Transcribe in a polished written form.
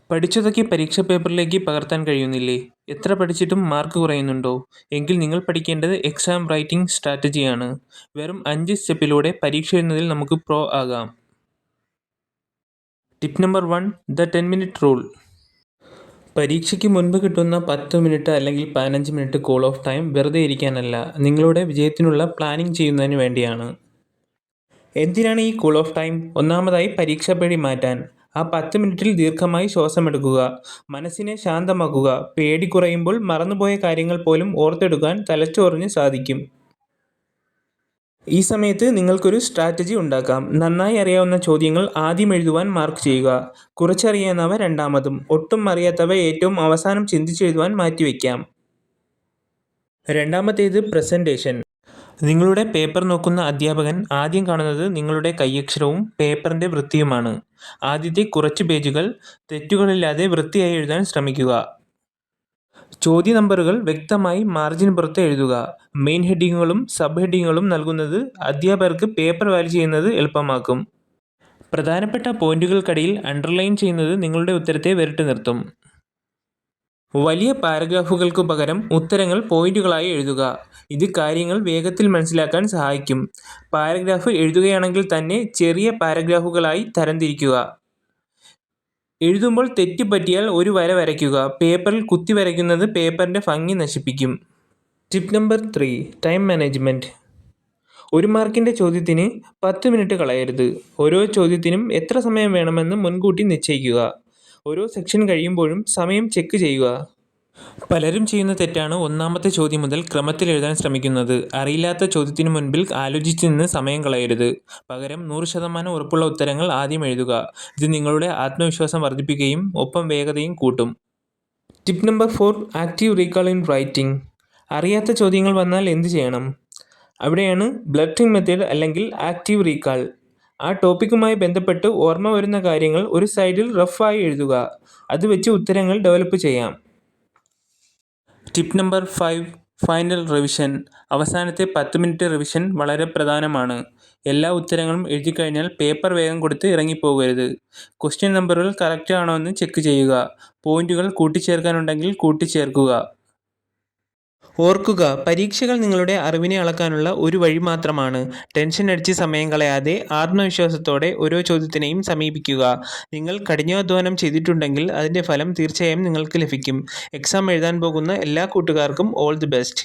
പഠിച്ചതൊക്കെ പരീക്ഷാ പേപ്പറിലേക്ക് പകർത്താൻ കഴിയുന്നില്ലേ? എത്ര പഠിച്ചിട്ടും മാർക്ക് കുറയുന്നുണ്ടോ? എങ്കിൽ നിങ്ങൾ പഠിക്കേണ്ടത് എക്സാം റൈറ്റിംഗ് സ്ട്രാറ്റജിയാണ്. വെറും 5 സ്റ്റെപ്പിലൂടെ പരീക്ഷ എഴുതുന്നതിൽ നമുക്ക് പ്രോ ആകാം. Tip number 1, the 10 minute rule. പരീക്ഷയ്ക്ക് മുൻപ് കിട്ടുന്ന 10 മിനിറ്റ് അല്ലെങ്കിൽ 15 മിനിറ്റ് കോൾ ഓഫ് ടൈം വെറുതെ ഇരിക്കാനല്ല, നിങ്ങളുടെ വിജയത്തിനുള്ള പ്ലാനിംഗ് ചെയ്യുന്നതിന് വേണ്ടിയാണ്. എന്തിനാണ് ഈ കൂൾ ഓഫ് ടൈം? ഒന്നാമതായി പരീക്ഷാ പേടി മാറ്റാൻ. ആ 10 മിനിറ്റിൽ ദീർഘമായി ശ്വാസമെടുക്കുക, മനസ്സിനെ ശാന്തമാക്കുക. പേടി കുറയുമ്പോൾ മറന്നുപോയ കാര്യങ്ങൾ പോലും ഓർത്തെടുക്കാൻ തലച്ചോറിന് സാധിക്കും. ഈ സമയത്ത് നിങ്ങൾക്കൊരു സ്ട്രാറ്റജി ഉണ്ടാക്കാം. നന്നായി അറിയാവുന്ന ചോദ്യങ്ങൾ ആദ്യം എഴുതുവാൻ മാർക്ക് ചെയ്യുക. കുറച്ചറിയാവുന്നവ രണ്ടാമതും, ഒട്ടും അറിയാത്തവ ഏറ്റവും അവസാനം ചിന്തിച്ചെഴുതുവാൻ മാറ്റിവെക്കാം. രണ്ടാമത്തേത് പ്രസൻറ്റേഷൻ. നിങ്ങളുടെ പേപ്പർ നോക്കുന്ന അധ്യാപകൻ ആദ്യം കാണുന്നത് നിങ്ങളുടെ കൈയക്ഷരവും പേപ്പറിൻ്റെ വൃത്തിയുമാണ്. ആദ്യത്തെ കുറച്ച് പേജുകൾ തെറ്റുകളില്ലാതെ വൃത്തിയായി എഴുതാൻ ശ്രമിക്കുക. ചോദ്യ നമ്പറുകൾ വ്യക്തമായി മാർജിൻ പുറത്ത് എഴുതുക. മെയിൻ ഹെഡിങ്ങുകളും സബ് ഹെഡിങ്ങുകളും നൽകുന്നത് അധ്യാപകർക്ക് പേപ്പർ വാല്യൂ ചെയ്യുന്നത് എളുപ്പമാക്കും. പ്രധാനപ്പെട്ട പോയിന്റുകൾക്കിടയിൽ അണ്ടർലൈൻ ചെയ്യുന്നത് നിങ്ങളുടെ ഉത്തരത്തെ വേറിട്ട് നിർത്തും. വലിയ പാരഗ്രാഫുകൾക്ക് പകരം ഉത്തരങ്ങൾ പോയിന്റുകളായി എഴുതുക. ഇത് കാര്യങ്ങൾ വേഗത്തിൽ മനസ്സിലാക്കാൻ സഹായിക്കും. പാരഗ്രാഫ് എഴുതുകയാണെങ്കിൽ തന്നെ ചെറിയ പാരഗ്രാഫുകളായി തരംതിരിക്കുക. എഴുതുമ്പോൾ തെറ്റ് പറ്റിയാൽ ഒരു വര വരയ്ക്കുക. പേപ്പറിൽ കുത്തി വരയ്ക്കുന്നത് പേപ്പറിൻ്റെ ഭംഗി നശിപ്പിക്കും. Tip number 3, time management. 1 മാർക്കിൻ്റെ ചോദ്യത്തിന് 10 മിനിറ്റ് കളയരുത്. ഓരോ ചോദ്യത്തിനും എത്ര സമയം വേണമെന്ന് മുൻകൂട്ടി നിശ്ചയിക്കുക. ഓരോ സെക്ഷൻ കഴിയുമ്പോഴും സമയം ചെക്ക് ചെയ്യുക. പലരും ചെയ്യുന്ന തെറ്റാണ് ഒന്നാമത്തെ ചോദ്യം മുതൽ ക്രമത്തിൽ എഴുതാൻ ശ്രമിക്കുന്നത്. അറിയില്ലാത്ത ചോദ്യത്തിനു മുൻപിൽ ആലോചിച്ച് നിന്ന് സമയം കളയരുത്. പകരം 100% ഉറപ്പുള്ള ഉത്തരങ്ങൾ ആദ്യം എഴുതുക. ഇത് നിങ്ങളുടെ ആത്മവിശ്വാസം വർദ്ധിപ്പിക്കുകയും ഒപ്പം വേഗതയും കൂട്ടും. Tip number 4, active recall in writing. അറിയാത്ത ചോദ്യങ്ങൾ വന്നാൽ എന്ത് ചെയ്യണം? അവിടെയാണ് ബ്ലർട്ടിംഗ് മെത്തേഡ് അല്ലെങ്കിൽ ആക്റ്റീവ് റീകാൾ. ആ ടോപ്പിക്കുമായി ബന്ധപ്പെട്ട് ഓർമ്മ വരുന്ന കാര്യങ്ങൾ ഒരു സൈഡിൽ റഫായി എഴുതുക. അത് വെച്ച് ഉത്തരങ്ങൾ ഡെവലപ്പ് ചെയ്യാം. Tip number 5, final revision. അവസാനത്തെ 10 മിനിറ്റ് റിവിഷൻ വളരെ പ്രധാനമാണ്. എല്ലാ ഉത്തരങ്ങളും എഴുതിക്കഴിഞ്ഞാൽ പേപ്പർ വേഗം കൊടുത്ത് ഇറങ്ങിപ്പോകരുത്. ക്വസ്റ്റ്യൻ നമ്പറുകൾ കറക്റ്റ് ആണോ എന്ന് ചെക്ക് ചെയ്യുക. പോയിന്റുകൾ കൂട്ടിച്ചേർക്കാനുണ്ടെങ്കിൽ കൂട്ടിച്ചേർക്കുക. ഓർക്കുക, പരീക്ഷകൾ നിങ്ങളുടെ അറിവിനെ അളക്കാനുള്ള ഒരു വഴി മാത്രമാണ്. ടെൻഷൻ അടിച്ച് സമയം കളയാതെ ആത്മവിശ്വാസത്തോടെ ഓരോ ചോദ്യത്തിനെയും സമീപിക്കുക. നിങ്ങൾ കഠിനാധ്വാനം ചെയ്തിട്ടുണ്ടെങ്കിൽ അതിൻ്റെ ഫലം തീർച്ചയായും നിങ്ങൾക്ക് ലഭിക്കും. എക്സാം എഴുതാൻ പോകുന്ന എല്ലാ കൂട്ടുകാർക്കും ഓൾ ദി ബെസ്റ്റ്.